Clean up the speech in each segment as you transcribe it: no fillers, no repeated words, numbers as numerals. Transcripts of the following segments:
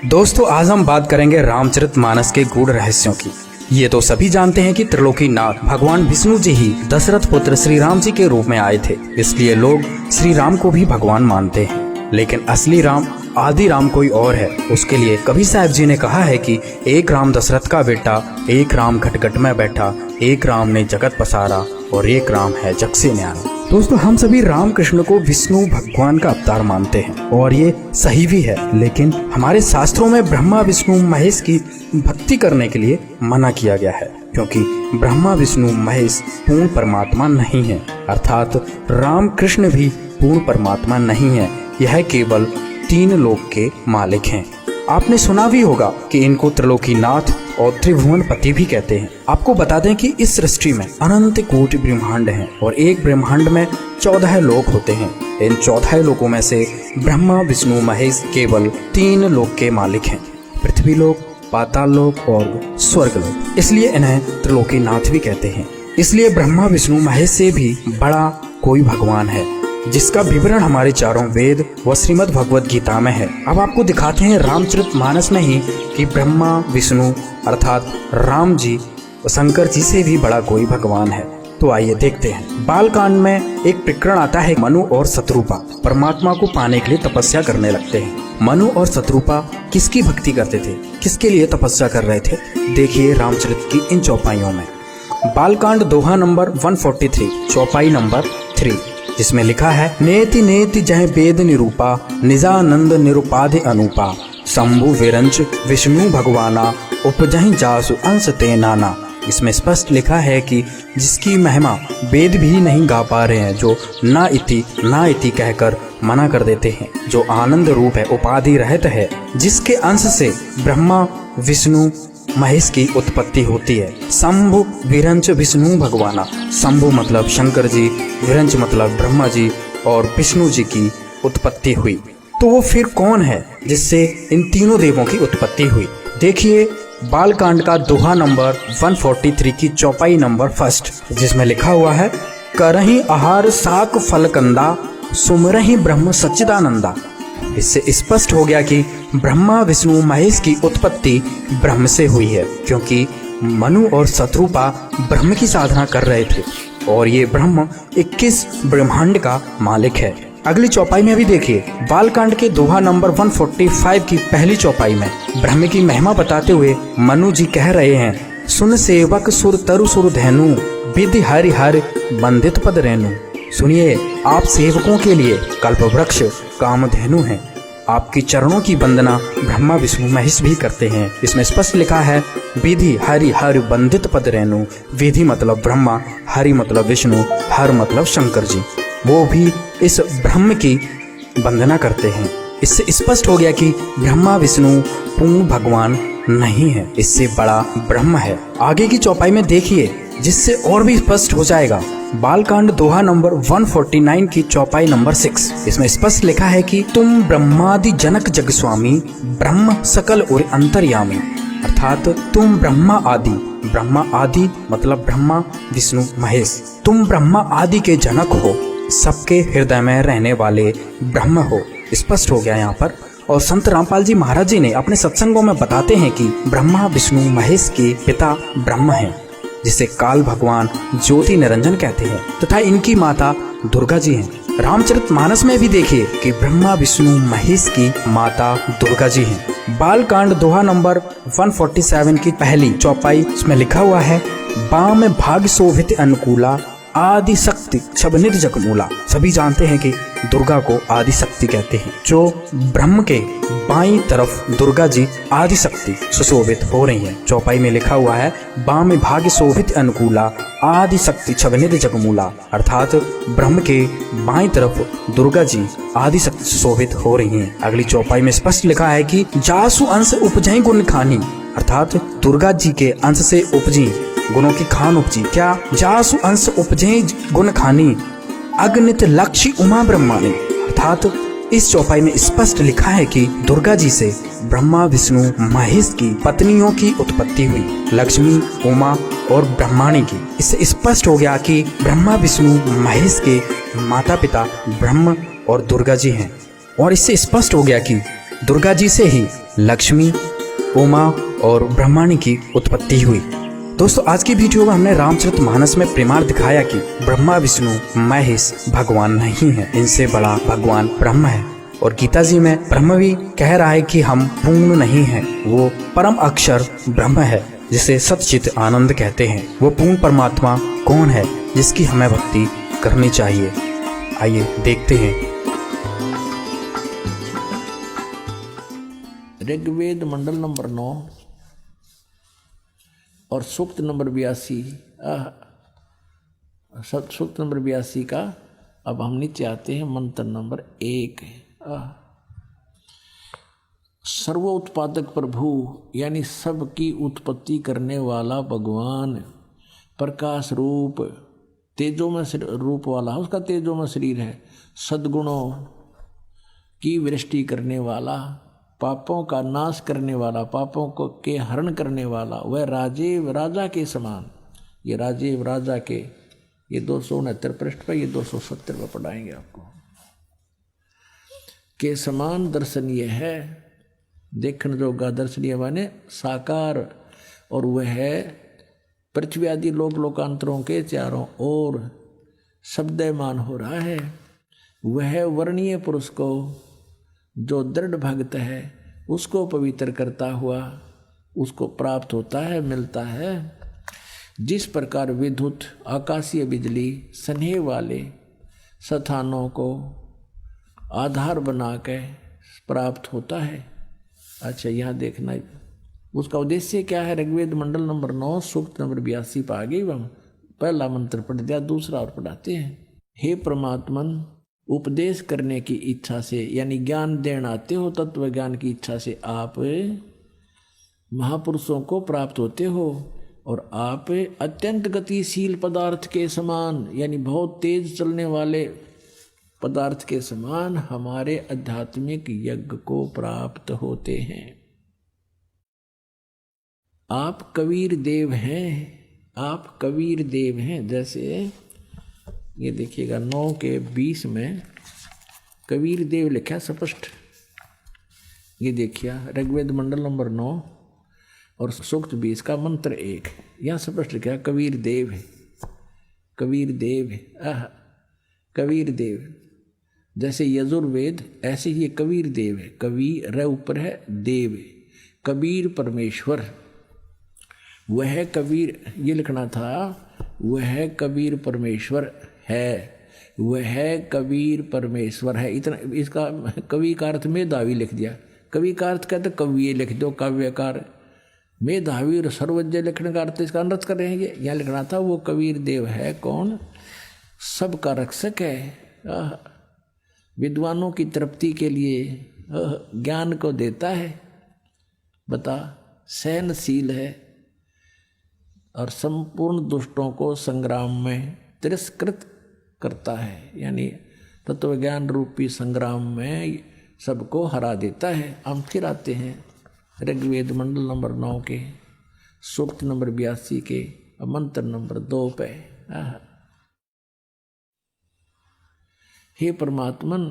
दोस्तों, आज हम बात करेंगे रामचरितमानस के गूढ़ रहस्यों की। ये तो सभी जानते हैं कि त्रिलोकीनाथ भगवान विष्णु जी ही दशरथ पुत्र श्री राम जी के रूप में आए थे, इसलिए लोग श्री राम को भी भगवान मानते हैं। लेकिन असली राम, आदि राम कोई और है। उसके लिए कबीर साहब जी ने कहा है कि एक राम दशरथ का बेटा, एक राम घट में बैठा, एक राम ने जगत पसारा और एक राम है जग से न्यारा। दोस्तों, हम सभी राम कृष्ण को विष्णु भगवान का अवतार मानते हैं और ये सही भी है, लेकिन हमारे शास्त्रों में ब्रह्मा विष्णु महेश की भक्ति करने के लिए मना किया गया है, क्योंकि ब्रह्मा विष्णु महेश पूर्ण परमात्मा नहीं है। अर्थात राम कृष्ण भी पूर्ण परमात्मा नहीं है, यह केवल तीन लोक के मालिक हैं। आपने सुना भी होगा कि इनको त्रिलोकीनाथ और त्रिभुवन पति भी कहते हैं। आपको बता दें कि इस सृष्टि में अनंत कोटि ब्रह्मांड हैं और एक ब्रह्मांड में 14 लोक होते हैं। इन 14 लोकों में से ब्रह्मा विष्णु महेश केवल 3 लोक के मालिक हैं, पृथ्वी लोक, पाताल लोक और स्वर्ग लोक। इसलिए इन्हें त्रिलोकीनाथ भी कहते हैं। इसलिए ब्रह्मा विष्णु महेश से भी बड़ा कोई भगवान है, जिसका विवरण हमारे चारों वेद व श्रीमद् भगवद गीता में है। अब आपको दिखाते हैं रामचरितमानस में ही कि ब्रह्मा विष्णु अर्थात राम जी व शंकर जी से भी बड़ा कोई भगवान है। तो आइए देखते हैं। बालकांड में एक प्रकरण आता है। मनु और शत्रुपा परमात्मा को पाने के लिए तपस्या करने लगते हैं। मनु और शत्रुपा किसकी भक्ति करते थे, किसके लिए तपस्या कर रहे थे, देखिए रामचरित की इन चौपाइयों में। बालकांड दोहा नंबर 143, चौपाई नंबर 3, जिसमें लिखा है, नेति नेति जय वेद निरूपा, निजानंद निरुपाधि अनुपा, शंभु विरंच विष्णु भगवाना, उपजहि जासु अंश ते नाना। इसमें स्पष्ट लिखा है कि जिसकी महिमा वेद भी नहीं गा पा रहे हैं, जो ना इति कहकर मना कर देते हैं, जो आनंद रूप है, उपाधि रहित है, जिसके अंश से ब्रह्मा विष्णु महेश की उत्पत्ति होती है। शंभु विरंच विष्णु भगवाना, शंभु मतलब शंकर जी, विरंच मतलब ब्रह्मा जी और विष्णु जी की उत्पत्ति हुई। तो वो फिर कौन है जिससे इन तीनों देवों की उत्पत्ति हुई? देखिए बालकांड का दोहा नंबर 143 की चौपाई नंबर 1, जिसमें लिखा हुआ है, करहि आहार साक फलकंदा, सुमरहि ब्रह्म सच्चिदानंदा। इससे स्पष्ट हो गया कि ब्रह्मा विष्णु महेश की उत्पत्ति ब्रह्म से हुई है, क्योंकि मनु और शत्रुपा ब्रह्म की साधना कर रहे थे और ये ब्रह्म 21 ब्रह्मांड का मालिक है। अगली चौपाई में भी देखिए, बालकांड के दोहा नंबर 145 की पहली चौपाई में ब्रह्म की महिमा बताते हुए मनु जी कह रहे हैं, सुन सेवक सुर तरु सुर धैनु, विधि हरि हरि बंदित पद रेणु। सुनिए, आप सेवकों के लिए कल्प वृक्ष कामधेनु हैं। आपकी चरणों की वंदना ब्रह्मा विष्णु महेश भी करते हैं। इसमें स्पष्ट लिखा है, विधि हरि हरि बंदित पद रेणु। विधि मतलब ब्रह्मा, हरि मतलब विष्णु, हर मतलब शंकर जी, वो भी इस ब्रह्म की वंदना करते हैं। इससे स्पष्ट हो गया कि ब्रह्मा विष्णु पूर्ण भगवान नहीं है, इससे बड़ा ब्रह्म है। आगे की चौपाई में देखिए, जिससे और भी स्पष्ट हो जाएगा। बालकांड दोहा नंबर 149 की चौपाई नंबर 6, इसमें स्पष्ट लिखा है कि तुम ब्रह्मादि जनक जग स्वामी, ब्रह्म सकल और अंतर्यामी। अर्थात तुम ब्रह्मा आदि मतलब ब्रह्मा विष्णु महेश, तुम ब्रह्मा आदि के जनक हो, सबके हृदय में रहने वाले ब्रह्म हो। स्पष्ट हो गया यहाँ पर। और संत रामपाल जी महाराज जी ने अपने सत्संगों में बताते हैं कि ब्रह्मा विष्णु महेश के पिता ब्रह्म हैं, जिसे काल भगवान ज्योति निरंजन कहते हैं, तथा इनकी माता दुर्गा जी हैं। रामचरितमानस में भी देखिए कि ब्रह्मा विष्णु महेश की माता दुर्गा जी हैं। बालकांड दोहा नंबर 147 की पहली चौपाई, इसमें लिखा हुआ है, बाम भाग शोभित अनुकूला, आदि शक्ति छबनिर जगमूला। सभी जानते हैं कि दुर्गा को आदि शक्ति कहते हैं। जो ब्रह्म के बाईं तरफ दुर्गा जी आदि शक्ति सुशोभित हो रही हैं। चौपाई में लिखा हुआ है, बाम भाग्य शोभित अनुकूला, आदि शक्ति छबनिर जगमूला। अर्थात ब्रह्म के बाईं तरफ दुर्गा जी आदि शक्ति सुशोभित हो रही हैं। अगली चौपाई में स्पष्ट लिखा है कि जासु अंश उपजै गुण खानी। अर्थात दुर्गा जी के अंश से उपजी गुणों की खान उपजी। क्या? जासु अंश उपजे गुण खानी, अगणित लक्ष्य उमा ब्रह्मानी। अर्थात इस चौपाई में स्पष्ट लिखा है कि दुर्गा जी से ब्रह्मा विष्णु महेश की पत्नियों की उत्पत्ति हुई, लक्ष्मी, उमा और ब्रह्माणी की। इससे स्पष्ट हो गया कि ब्रह्मा विष्णु महेश के माता पिता ब्रह्म और दुर्गा जी हैं। और इससे स्पष्ट हो गया कि दुर्गा जी से ही लक्ष्मी, उमा और ब्रह्माणी की उत्पत्ति हुई। दोस्तों, आज की वीडियो में हमने रामचरितमानस में प्रमाण दिखाया कि ब्रह्मा विष्णु महेश भगवान नहीं है, इनसे बड़ा भगवान ब्रह्म है। और गीता जी में ब्रह्म भी कह रहा है कि हम पूर्ण नहीं हैं, वो परम अक्षर ब्रह्म है जिसे सच्चित आनंद कहते हैं। वो पूर्ण परमात्मा कौन है जिसकी हमें भक्ति करनी चाहिए? आइए देखते हैं। ऋग्वेद मंडल नंबर 9 और सूक्त नंबर 82, सूक्त नंबर 82 का अब हम नीचे आते हैं। मंत्र नंबर 1, सर्वोत्पादक प्रभु यानी सबकी उत्पत्ति करने वाला भगवान, प्रकाश रूप, तेजो में रूप वाला, उसका तेजो में शरीर है, सद्गुणों की वृष्टि करने वाला, पापों का नाश करने वाला, पापों को के हरण करने वाला, वह राजीव राजा के समान। ये राजीव राजा के, ये 269 पृष्ठ पर, ये 270 पर पढ़ाएंगे आपको, के समान दर्शनीय है। देखने जोगा दर्शनीय माने साकार, और वह है पृथ्वी आदि लोकांतरों के चारों ओर शब्दमान हो रहा है। वह वर्णीय पुरुष को, जो दृढ़ भक्त है, उसको पवित्र करता हुआ उसको प्राप्त होता है, मिलता है। जिस प्रकार विद्युत आकाशीय बिजली स्नेह वाले स्थानों को आधार बना के प्राप्त होता है। अच्छा, यहाँ देखना उसका उद्देश्य क्या है। ऋग्वेद मंडल नंबर 9 सूक्त नंबर 82 पर आगे हम पहला मंत्र पढ़ दिया, दूसरा और पढ़ाते हैं। हे परमात्मन, उपदेश करने की इच्छा से यानी ज्ञान देना आते हो, तत्व ज्ञान की इच्छा से आप महापुरुषों को प्राप्त होते हो, और आप अत्यंत गतिशील पदार्थ के समान यानी बहुत तेज चलने वाले पदार्थ के समान हमारे आध्यात्मिक यज्ञ को प्राप्त होते हैं। आप कबीर देव हैं, आप कबीर देव हैं। जैसे ये देखिएगा 9 के 20 में कबीर देव लिखा स्पष्ट। ये देखिए ऋग्वेद मंडल नंबर 9 और सूक्त 20 का मंत्र 1, यहाँ स्पष्ट लिखा कबीर देव है, कबीर देव है, कबीर देव। जैसे यजुर्वेद ऐसे ही कबीर देव है। कवि र ऊपर है, देव है, कबीर परमेश्वर। वह कबीर, ये लिखना था, वह कबीर परमेश्वर है, वह कबीर परमेश्वर है। इतना इसका कवि का अर्थ मेधावी लिख दिया। कवि का अर्थ कहते कवि लिख दो, काव्यकार। मेधावी और सर्वज्ञ लिखने का अर्थ इसका अनर्थ कर रहे हैं। यहाँ लिखना था वो कबीर देव है कौन? सबका रक्षक है, विद्वानों की तृप्ति के लिए ज्ञान को देता है, बता, सहनशील है, और संपूर्ण दुष्टों को संग्राम में तिरस्कृत करता है, यानी तत्व ज्ञान रूपी संग्राम में सबको हरा देता है। हम फिर आते हैं ऋग्वेद मंडल नंबर 9 के सूक्त नंबर 82 के मंत्र नंबर 2 पे। हे परमात्मन,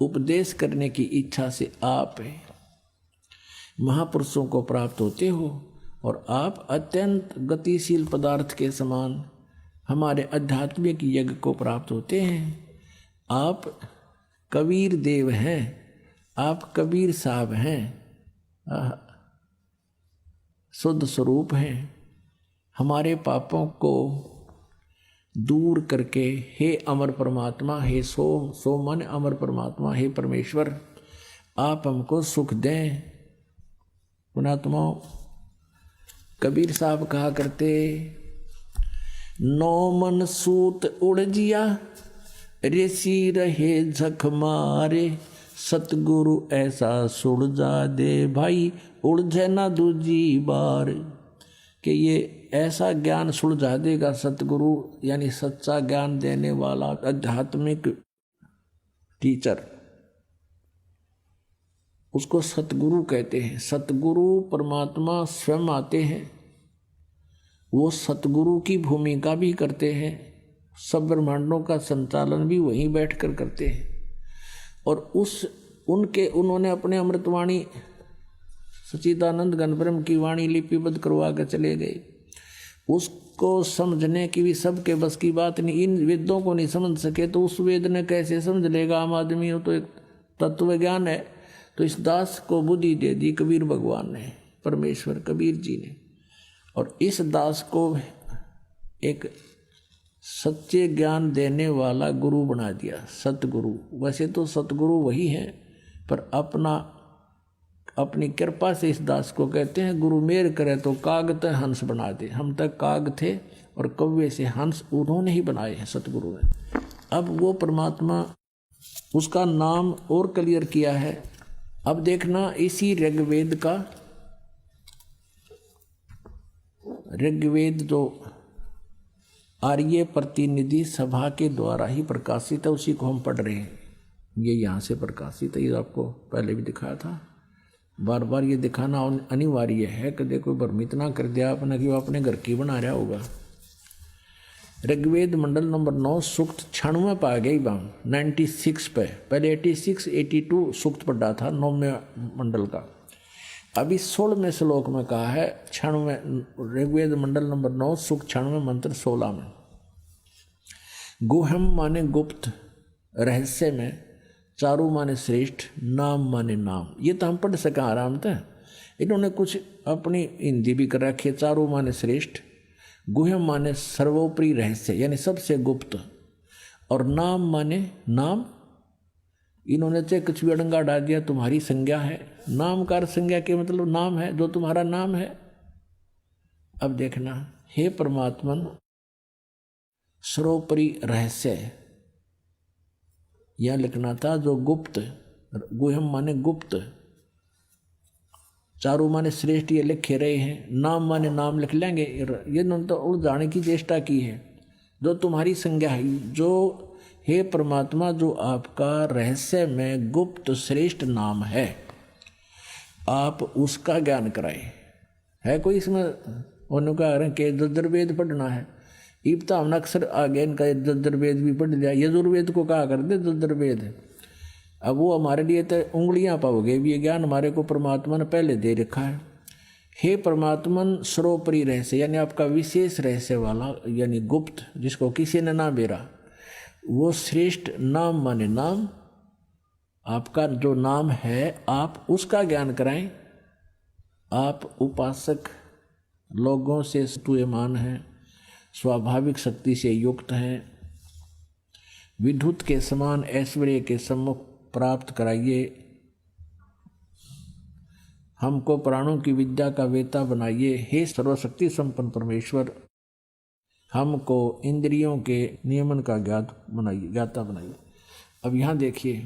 उपदेश करने की इच्छा से आप महापुरुषों को प्राप्त होते हो, और आप अत्यंत गतिशील पदार्थ के समान हमारे आध्यात्मिक यज्ञ को प्राप्त होते हैं। आप कबीर देव हैं, आप कबीर साहब हैं, शुद्ध स्वरूप हैं। हमारे पापों को दूर करके, हे अमर परमात्मा, हे सो मन अमर परमात्मा, हे परमेश्वर, आप हमको सुख दें। पुणात्मा कबीर साहब कहा करते, नौ मन सूत उड़ जिया, ऋषि रहे झक मारे, सतगुरु ऐसा सुलझा दे भाई, उलझे ना दूजी बार। कि ये ऐसा ज्ञान सुलझा देगा सतगुरु, यानी सच्चा ज्ञान देने वाला आध्यात्मिक टीचर, उसको सतगुरु कहते हैं। सतगुरु परमात्मा स्वयं आते हैं, वो सतगुरु की भूमिका भी करते हैं, सब ब्रह्मांडों का संचालन भी वहीं बैठकर करते हैं। और उन्होंने अपने अमृतवाणी सच्चिदानंद घन ब्रह्म की वाणी लिपिबद्ध करवा के चले गए। उसको समझने की भी सबके बस की बात नहीं। इन वेदों को नहीं समझ सके तो उस वेद ने कैसे समझ लेगा आम आदमी हो। तो एक तत्व ज्ञान है। तो इस दास को बुद्धि दे दी कबीर भगवान ने, परमेश्वर कबीर जी ने, और इस दास को एक सच्चे ज्ञान देने वाला गुरु बना दिया, सतगुरु। वैसे तो सतगुरु वही है, पर अपनी कृपा से इस दास को कहते हैं गुरु मेर करे तो काग ते हंस बना दे। हम तक काग थे और कौवे से हंस उन्होंने ही बनाए हैं सतगुरु ने। अब वो परमात्मा, उसका नाम और क्लियर किया है। अब देखना इसी ऋग्वेद का, ऋग्वेद जो आर्य प्रतिनिधि सभा के द्वारा ही प्रकाशित है, उसी को हम पढ़ रहे हैं। ये यहाँ से प्रकाशित है, ये आपको पहले भी दिखाया था। बार बार ये दिखाना अनिवार्य है कि देखो भ्रमित ना कर दिया आपने कि वो अपने घर की बना रहा होगा। ऋग्वेद मंडल नंबर 9 सूक्त 96 पा गई बाम 96 पे। पहले 86 82 सूक्त पढ़ा था 9वें मंडल का। अभी 16वें श्लोक में कहा है 96 ऋग्वेद मंडल नंबर 9 सूक्त 96 मंत्र 16 में। गुहम माने गुप्त, रहस्य में, चारु माने श्रेष्ठ, नाम माने नाम। ये तो हम पढ़ सकें आराम से। इन्होंने कुछ अपनी हिंदी भी कर रखी है। चारु माने श्रेष्ठ, गुहम माने सर्वोपरि रहस्य यानी सबसे गुप्त, और नाम माने नाम। इन्होंने चाहे कुछ भी अड़ंगा डाल दिया, तुम्हारी संज्ञा है। नाम का संज्ञा के मतलब नाम है, जो तुम्हारा नाम है। अब देखना, हे परमात्मन सर्वोपरि रहस्य, यह लिखना था जो गुप्त, गुहम माने गुप्त, चारु माने श्रेष्ठ, ये लिखे रहे हैं। नाम माने नाम लिख लेंगे। ये तो उलझाने की चेष्टा की है। जो तुम्हारी संज्ञा है, जो हे परमात्मा जो आपका रहस्य में गुप्त श्रेष्ठ नाम है, आप उसका ज्ञान कराए। है कोई इसमें उन्होंने कहा कि यजुर्वेद पढ़ना है, इब्ता हमने अक्सर आगे इनका यजुर्वेद भी पढ़ लिया। यजुर्वेद को कहा कर दे यजुर्वेद। अब वो हमारे लिए तो उंगलियां पाओगे, ये ज्ञान हमारे को परमात्मा ने पहले दे रखा है। हे परमात्मन सर्वोपरि रहस्य यानी आपका विशेष रहस्य वाला, यानी गुप्त, जिसको किसी ने ना बेरा, वो श्रेष्ठ, नाम माने नाम, आपका जो नाम है आप उसका ज्ञान कराएं। आप उपासक लोगों से स्तूयमान हैं, स्वाभाविक शक्ति से युक्त हैं, विद्युत के समान ऐश्वर्य के सम्मुख प्राप्त कराइए। हमको प्राणों की विद्या का वेता बनाइए। हे सर्वशक्ति संपन्न परमेश्वर, हमको इंद्रियों के नियमन का ज्ञाता बनाइए। अब यहाँ देखिए,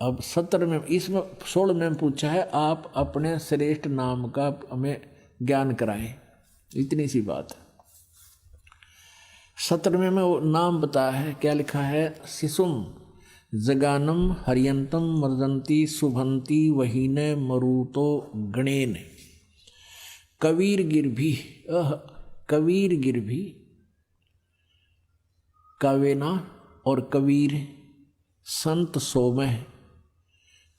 अब 17 में, इसमें 16 में पूछा है आप अपने श्रेष्ठ नाम का हमें ज्ञान कराएं। इतनी सी बात है। 17वें में वो नाम बताया है, क्या लिखा है? शिशुम जगानम हरियंतम मर्दंती शुभंती वहीने मरुतो गणेन कबीर गिरभी कबीर गिरभी कावेना और कबीर संत सोमह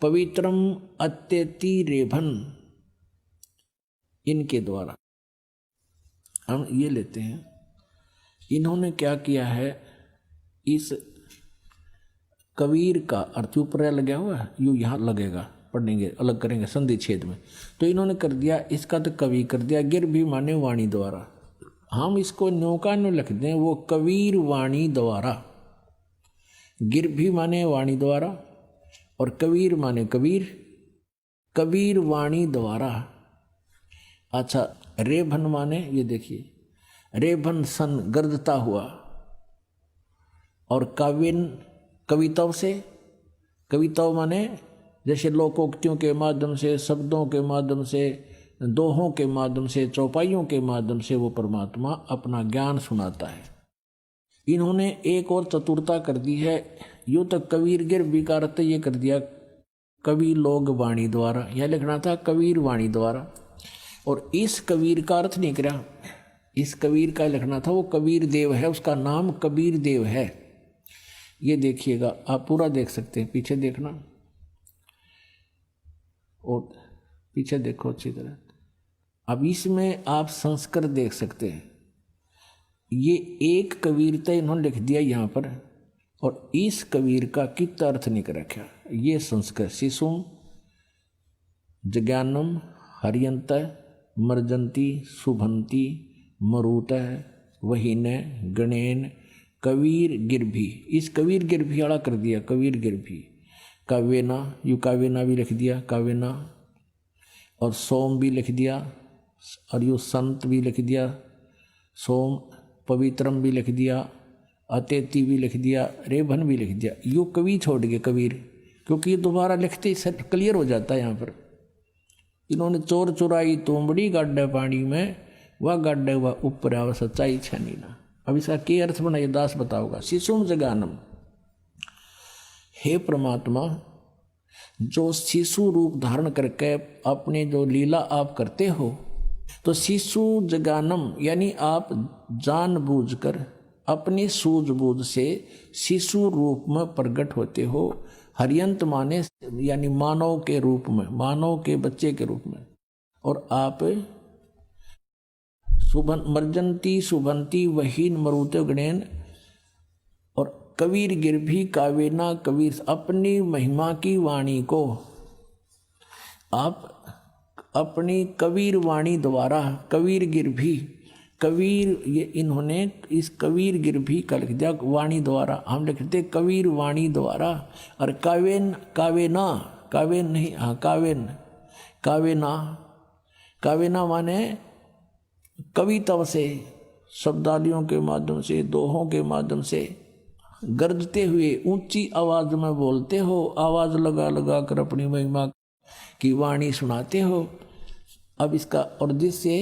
पवित्रम अत्यति रेभन। इनके द्वारा हम ये लेते हैं, इन्होंने क्या किया है, इस कबीर का अर्थ ऊपर लगा हुआ है, यूँ यहाँ लगेगा, पढ़ेंगे अलग करेंगे संधि छेद में। तो इन्होंने कर दिया, इसका तो कवि कर दिया, गिर भी माने वाणी द्वारा। हम इसको न्योका न्यू लिख दें, वो कबीर वाणी द्वारा। गिर भी माने वाणी द्वारा और कबीर माने कबीर, कबीर वाणी द्वारा। अच्छा, रेभन माने, ये देखिए, रेभन सन गर्दता हुआ, और काव्यन कविताओं से, कविताओं माने जैसे लोकोक्तियों के माध्यम से, शब्दों के माध्यम से, दोहों के माध्यम से, चौपाइयों के माध्यम से वो परमात्मा अपना ज्ञान सुनाता है। इन्होंने एक और चतुरता कर दी है, यूँ तक कबीर गिर विकारत ये कर दिया कवि लोग वाणी द्वारा, यह लिखना था कबीर वाणी द्वारा। और इस कबीर का अर्थ नहीं करा, इस कबीर का लिखना था वो कबीर देव है, उसका नाम कबीर देव है। ये देखिएगा, आप पूरा देख सकते हैं, पीछे देखना। और पीछे देखो अच्छी तरह। अब इसमें आप संस्कृत देख सकते हैं। ये एक कबीरता इन्होंने लिख दिया यहाँ पर, और इस कबीर का कितना अर्थ नहीं कर रखा। ये संस्कृत शिशुम जज्ञानम हरियंत मर्जंती शुभंती मरुत वहीन गणेन कबीर गिरभी। इस कबीर गिरभी वाला कर दिया, कबीर गिरभी। काव्यना, यू काव्यना भी लिख दिया, काव्यना, और सोम भी लिख दिया, और यू संत भी लिख दिया, सोम, पवित्रम भी लिख दिया, अतेति भी लिख दिया, रेभन भी लिख दिया। यू कवि छोड़ गए कबीर, क्योंकि ये दोबारा लिखते ही क्लियर हो जाता है यहाँ पर। इन्होंने चोर चुराई तोमड़ी गाड्डे पानी में, वह गाड्डे वह ऊपर आव सच्चाई छानी ना। अब इसका क्या अर्थ बना ये दास बताओगा। शिशुम जगानम, हे परमात्मा जो शिशु रूप धारण करके अपने जो लीला आप करते हो, तो शिशु जगानम यानी आप जानबूझकर अपनी सूझबूझ से शिशु रूप में प्रकट होते हो। हरियंत माने यानी मानव के रूप में, मानव के बच्चे के रूप में, और आप मर्जंती शुभंती वहीन मरुते गणेन, और कबीर गिरभी कावेना कबीर, अपनी महिमा की वाणी को आप अपनी कबीर वाणी द्वारा, कबीर गिरभी, कबीर ये इन्होंने इस कबीर गिरभी का लिख दिया वाणी द्वारा, हम लिखते कबीर वाणी द्वारा। और कावेन, कावेना, कावेन नहीं, हाँ कावेन, कावेना, कावेना माने कविता से, शब्दावलियों के माध्यम से, दोहों के माध्यम से गरजते हुए ऊंची आवाज में बोलते हो, आवाज लगा लगा कर अपनी महिमा की वाणी सुनाते हो। अब इसका और जिससे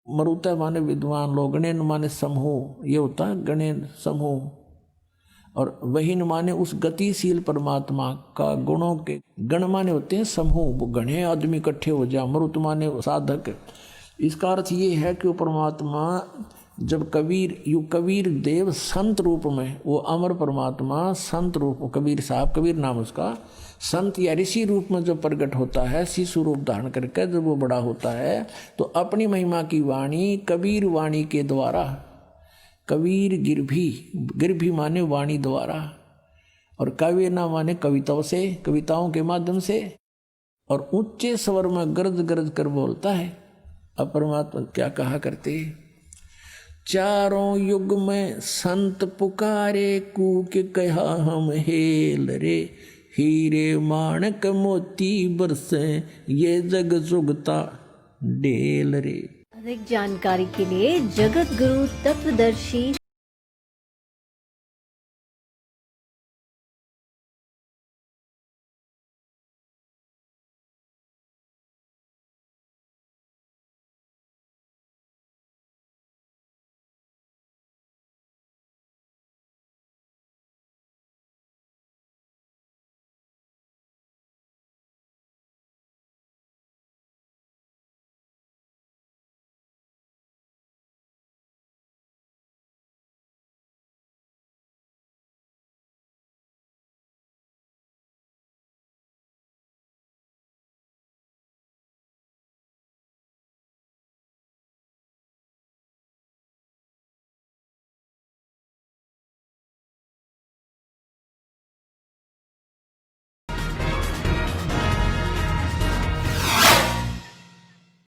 मरुता माने विद्वान लोग, गणेन माने समूह, ये होता है गणेन समूह, और वहीन माने उस गतिशील परमात्मा का गुणों के, गण माने होते हैं समूह, गणे आदमी इकट्ठे हो जाए, मरुत माने साधक। इसका अर्थ ये है कि वो परमात्मा जब कबीर, यू कबीर देव संत रूप में, वो अमर परमात्मा संत रूप, कबीर साहब, कबीर नाम उसका, संत या ऋषि रूप में जो प्रकट होता है, शिशु रूप धारण करके जब वो बड़ा होता है, तो अपनी महिमा की वाणी कबीर वाणी के द्वारा, कबीर गिरभी, गिरभी माने वाणी द्वारा, और काव्यना माने कविताओं से, कविताओं के माध्यम से, और ऊंचे स्वर में गरज गरज कर बोलता है। अब परमात्मा क्या कहा करते, चारों युग में संत पुकारे, कूक कहा हम हेल रे, हीरे माणक मोती बरसे, ये जग सुगता डेल रे। अधिक जानकारी के लिए जगत गुरु तत्वदर्शी